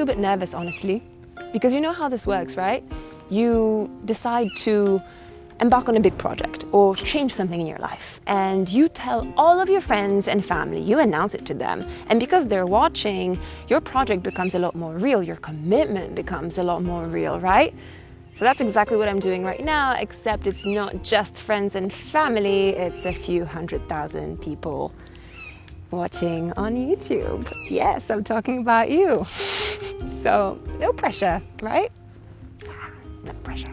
little bit nervous, honestly, because you know how this works, right? You decide to embark on a big project or change something in your life, and you tell all of your friends and family, you announce it to them, and because they're watching, your project becomes a lot more real, your commitment becomes a lot more real, right? So that's exactly what I'm doing right now, except it's not just friends and family, it's a few 100,000 people watching on YouTube. Yes, I'm talking about you. So no pressure, right? No pressure.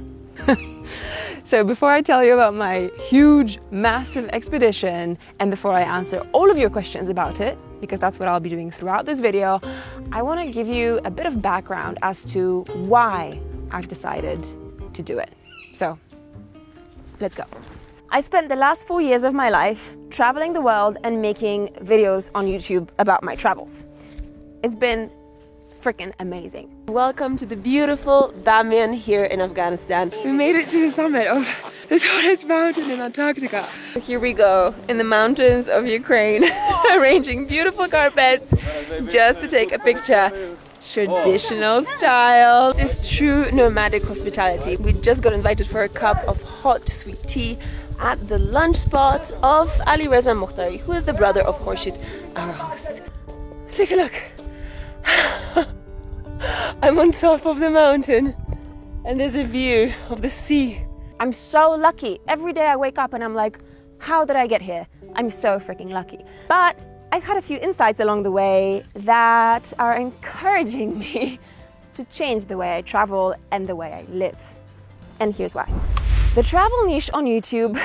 So before I tell you about my huge, massive expedition, and before I answer all of your questions about it, because that's what I'll be doing throughout this video, I want to give you a bit of background as to why I've decided to do it. So let's go. I spent the last 4 years of my life traveling the world and making videos on YouTube about my travels. It's been freaking amazing. Welcome to the beautiful Bamiyan here in Afghanistan. We made it to the summit of the tallest mountain in Antarctica. Here we go in the mountains of Ukraine, arranging beautiful carpets just to take a picture. Traditional styles. This is true nomadic hospitality. We just got invited for a cup of hot sweet tea at the lunch spot of Ali Reza Mokhtari, who is the brother of Khurshid, our host. Take a look. I'm on top of the mountain and there's a view of the sea. I'm so lucky. Every day I wake up and I'm like, how did I get here? I'm so freaking lucky. But I've had a few insights along the way that are encouraging me to change the way I travel and the way I live. And here's why. The travel niche on YouTube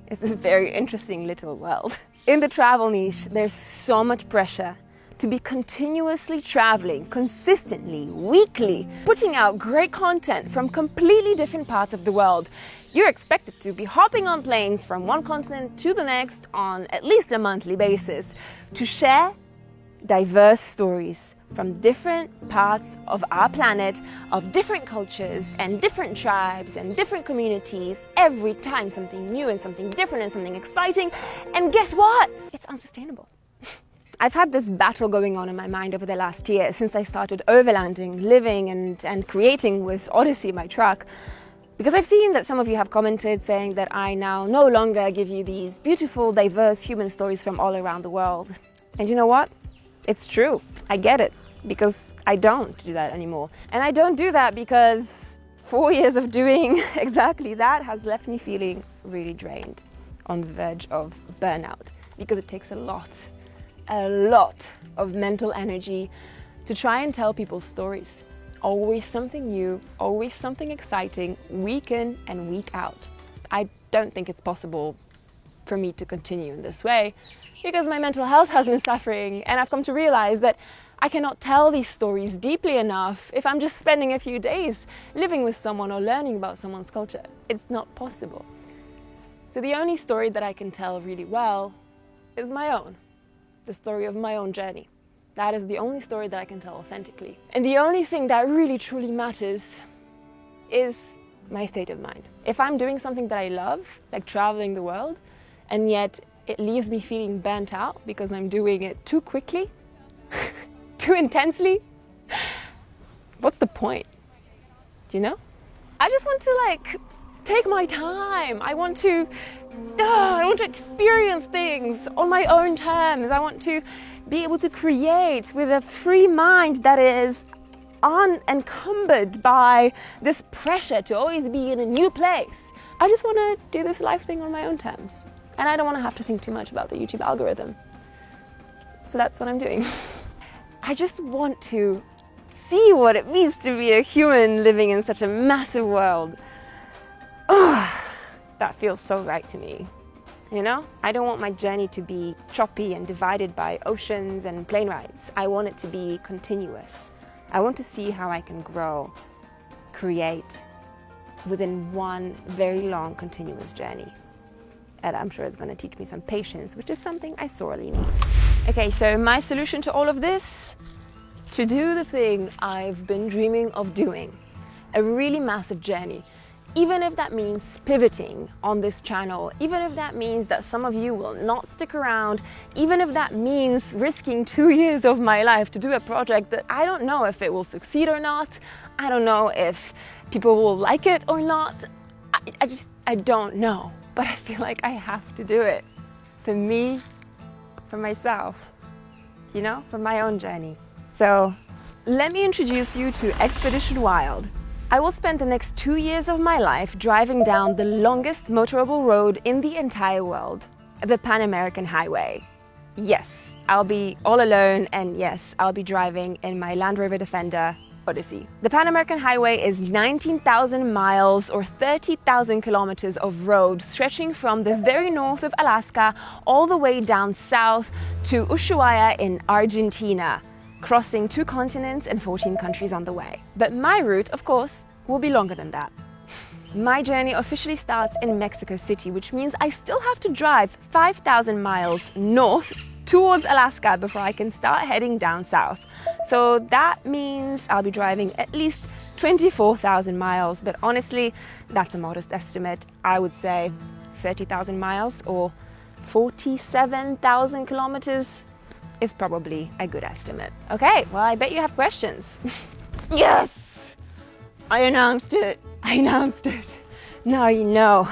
is a very interesting little world. In the travel niche, there's so much pressure to be continuously traveling, consistently, weekly, putting out great content from completely different parts of the world. You're expected to be hopping on planes from one continent to the next on at least a monthly basis to share diverse stories from different parts of our planet, of different cultures and different tribes and different communities, every time something new and something different and something exciting. And guess what? It's unsustainable. I've had this battle going on in my mind over the last year since I started overlanding, living and creating with Odyssey, my truck. Because I've seen that some of you have commented saying that I now no longer give you these beautiful, diverse human stories from all around the world. And you know what? It's true. I get it. Because I don't do that anymore. And I don't do that because 4 years of doing exactly that has left me feeling really drained, on the verge of burnout. Because it takes a lot of mental energy to try and tell people's stories. Always something new, always something exciting, week in and week out. I don't think it's possible for me to continue in this way because my mental health has been suffering, and I've come to realize that I cannot tell these stories deeply enough if I'm just spending a few days living with someone or learning about someone's culture. It's not possible. So the only story that I can tell really well is my own. The story of my own journey. That is the only story that I can tell authentically. And the only thing that really truly matters is my state of mind. If I'm doing something that I love, like traveling the world, and yet it leaves me feeling burnt out because I'm doing it too quickly, too intensely, what's the point? Do you know? I just want to take my time. I want to experience things on my own terms. I want to be able to create with a free mind that is unencumbered by this pressure to always be in a new place. I just want to do this life thing on my own terms. And I don't want to have to think too much about the YouTube algorithm. So that's what I'm doing. I just want to see what it means to be a human living in such a massive world. Oh, that feels so right to me. You know, I don't want my journey to be choppy and divided by oceans and plane rides. I want it to be continuous. I want to see how I can grow, create within one very long, continuous journey. And I'm sure it's going to teach me some patience, which is something I sorely need. Okay, so my solution to all of this, to do the thing I've been dreaming of doing, a really massive journey, even if that means pivoting on this channel, even if that means that some of you will not stick around, even if that means risking 2 years of my life to do a project that I don't know if it will succeed or not, I don't know if people will like it or not, I don't know, but I feel like I have to do it for me, for myself, you know, for my own journey. So let me introduce you to Expedition Wild. I will spend the next 2 years of my life driving down the longest motorable road in the entire world, the Pan American Highway. Yes, I'll be all alone, and yes, I'll be driving in my Land Rover Defender Odyssey. The Pan American Highway is 19,000 miles or 30,000 kilometers of road stretching from the very north of Alaska all the way down south to Ushuaia in Argentina, crossing 2 continents and 14 countries on the way. But my route, of course, will be longer than that. My journey officially starts in Mexico City, which means I still have to drive 5,000 miles north towards Alaska before I can start heading down south. So that means I'll be driving at least 24,000 miles, but honestly, that's a modest estimate. I would say 30,000 miles or 47,000 kilometers is probably a good estimate. Okay, well, I bet you have questions. Yes! I announced it. Now you know.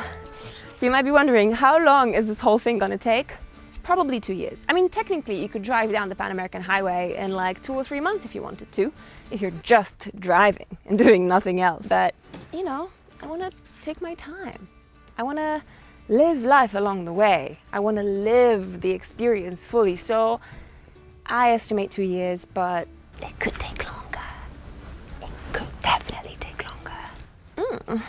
So you might be wondering, how long is this whole thing gonna take? Probably 2 years. I mean, technically, you could drive down the Pan American Highway in like 2 or 3 months if you wanted to, if you're just driving and doing nothing else. But, you know, I wanna take my time. I wanna live life along the way. I wanna live the experience fully. So I estimate 2 years, but it could take longer. It could definitely take longer.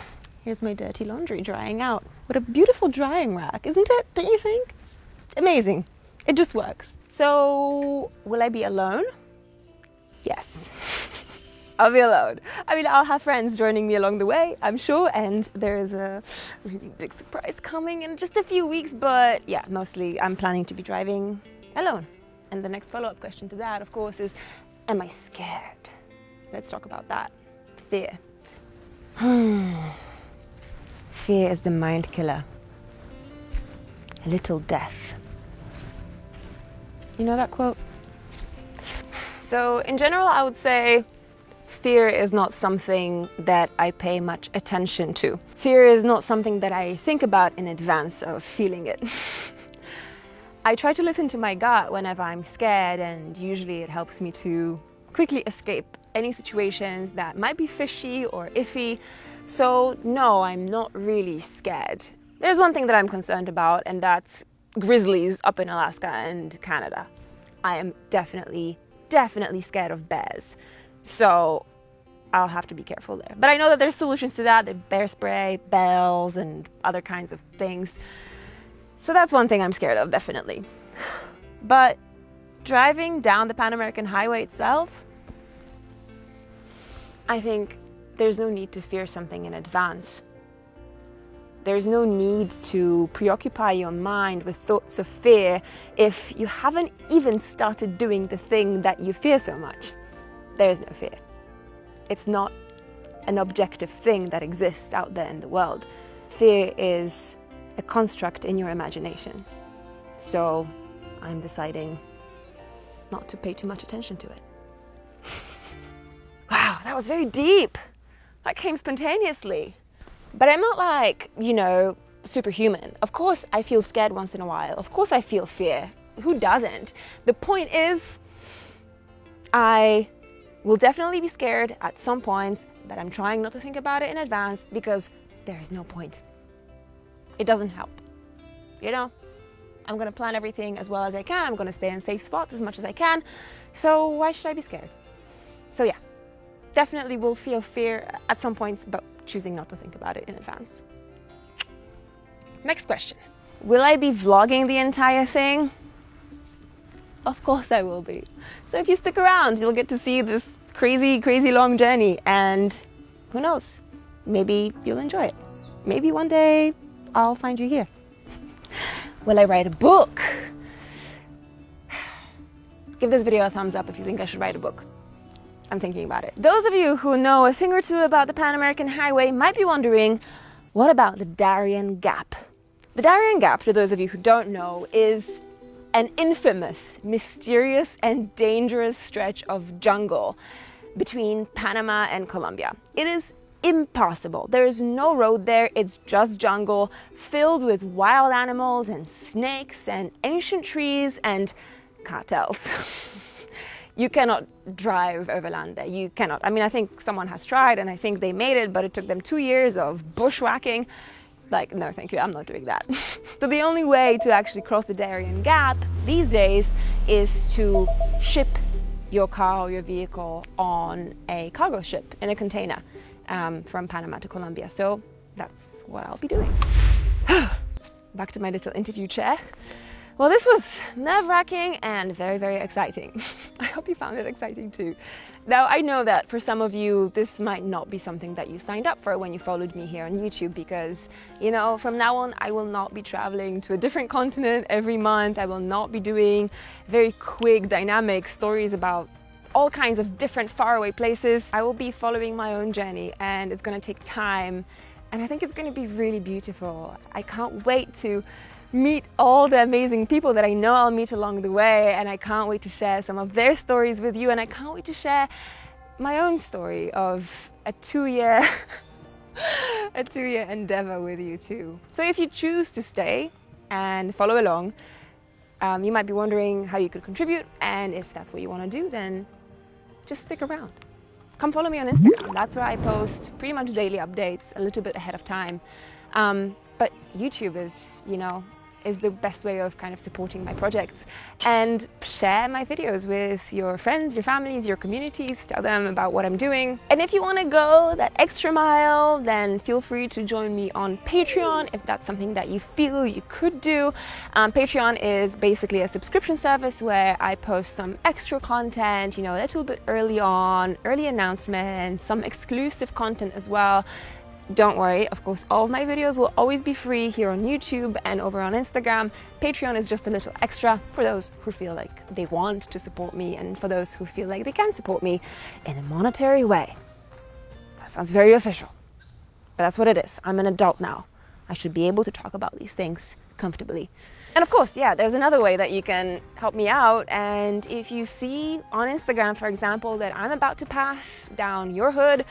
Here's my dirty laundry drying out. What a beautiful drying rack, isn't it? Don't you think? It's amazing. It just works. So, will I be alone? Yes. I'll be alone. I mean, I'll have friends joining me along the way, I'm sure, and there is a really big surprise coming in just a few weeks, but yeah, mostly I'm planning to be driving alone. And the next follow-up question to that, of course, is, am I scared? Let's talk about that. Fear. Fear is the mind killer. A little death. You know that quote? So in general, I would say fear is not something that I pay much attention to. Fear is not something that I think about in advance of feeling it. I try to listen to my gut whenever I'm scared, and usually it helps me to quickly escape any situations that might be fishy or iffy. So no, I'm not really scared. There's one thing that I'm concerned about, and that's grizzlies up in Alaska and Canada. I am definitely scared of bears. So I'll have to be careful there. But I know that there's solutions to that. There's bear spray, bells, and other kinds of things. So that's one thing I'm scared of, definitely. But driving down the Pan American Highway itself, I think there's no need to fear something in advance. There's no need to preoccupy your mind with thoughts of fear if you haven't even started doing the thing that you fear so much. There is no fear. It's not an objective thing that exists out there in the world. Fear is a construct in your imagination. So I'm deciding not to pay too much attention to it. Wow, that was very deep. That came spontaneously. But I'm not like, you know, superhuman. Of course I feel scared once in a while. Of course I feel fear. Who doesn't? The point is, I will definitely be scared at some point, but I'm trying not to think about it in advance because there is no point. It doesn't help. You know, I'm gonna plan everything as well as I can. I'm gonna stay in safe spots as much as I can. So why should I be scared? So yeah, definitely will feel fear at some points, but choosing not to think about it in advance. Next question. Will I be vlogging the entire thing? Of course I will be. So if you stick around, you'll get to see this crazy, crazy long journey, and who knows, maybe you'll enjoy it. Maybe one day I'll find you here. Will I write a book? Give this video a thumbs up if you think I should write a book. I'm thinking about it. Those of you who know a thing or two about the Pan American Highway might be wondering, what about the Darien Gap? The Darien Gap, to those of you who don't know, is an infamous, mysterious, and dangerous stretch of jungle between Panama and Colombia. It is impossible. There is no road there. It's just jungle filled with wild animals and snakes and ancient trees and cartels. You cannot drive overland there. You cannot. I mean, I think someone has tried and I think they made it, but it took them 2 years of bushwhacking. Like, no, thank you, I'm not doing that. So the only way to actually cross the Darien Gap these days is to ship your car or your vehicle on a cargo ship in a container from Panama to Colombia. So that's what I'll be doing. Back to my little interview chair. Well, this was nerve-wracking and very, very exciting. I hope you found it exciting too. Now, I know that for some of you, this might not be something that you signed up for when you followed me here on YouTube because, you know, from now on, I will not be traveling to a different continent every month. I will not be doing very quick, dynamic stories about all kinds of different faraway places. I will be following my own journey and it's going to take time. And I think it's going to be really beautiful. I can't wait to meet all the amazing people that I know I'll meet along the way, and I can't wait to share some of their stories with you, and I can't wait to share my own story of a two-year endeavor with you too. So if you choose to stay and follow along, you might be wondering how you could contribute, and if that's what you want to do, then just stick around. Come follow me on Instagram. That's where I post pretty much daily updates a little bit ahead of time. But YouTube is the best way of kind of supporting my projects, and share my videos with your friends, your families, your communities. Tell them about what I'm doing. And if you want to go that extra mile, then feel free to join me on Patreon if that's something that you feel you could do. Patreon is basically a subscription service where I post some extra content, a little bit early announcements, some exclusive content as well. Don't worry, of course, all of my videos will always be free here on YouTube and over on Instagram. Patreon is just a little extra for those who feel like they want to support me and for those who feel like they can support me in a monetary way. That sounds very official, but that's what it is. I'm an adult now. I should be able to talk about these things comfortably. And of course, there's another way that you can help me out. And if you see on Instagram, for example, that I'm about to pass down your hood,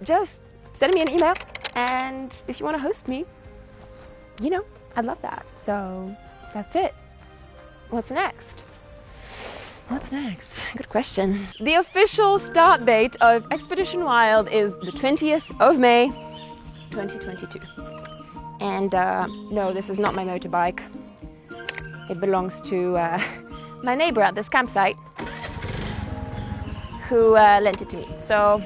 just send me an email, and if you want to host me, I'd love that. So that's it. What's next? Good question. The official start date of Expedition Wild is the 20th of May, 2022. And no, this is not my motorbike. It belongs to my neighbor at this campsite who lent it to me. So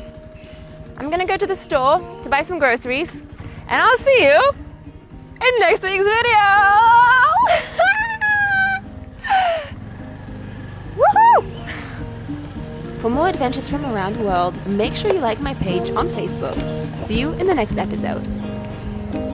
I'm gonna go to the store to buy some groceries, and I'll see you in next week's video! Woohoo! For more adventures from around the world, make sure you like my page on Facebook. See you in the next episode.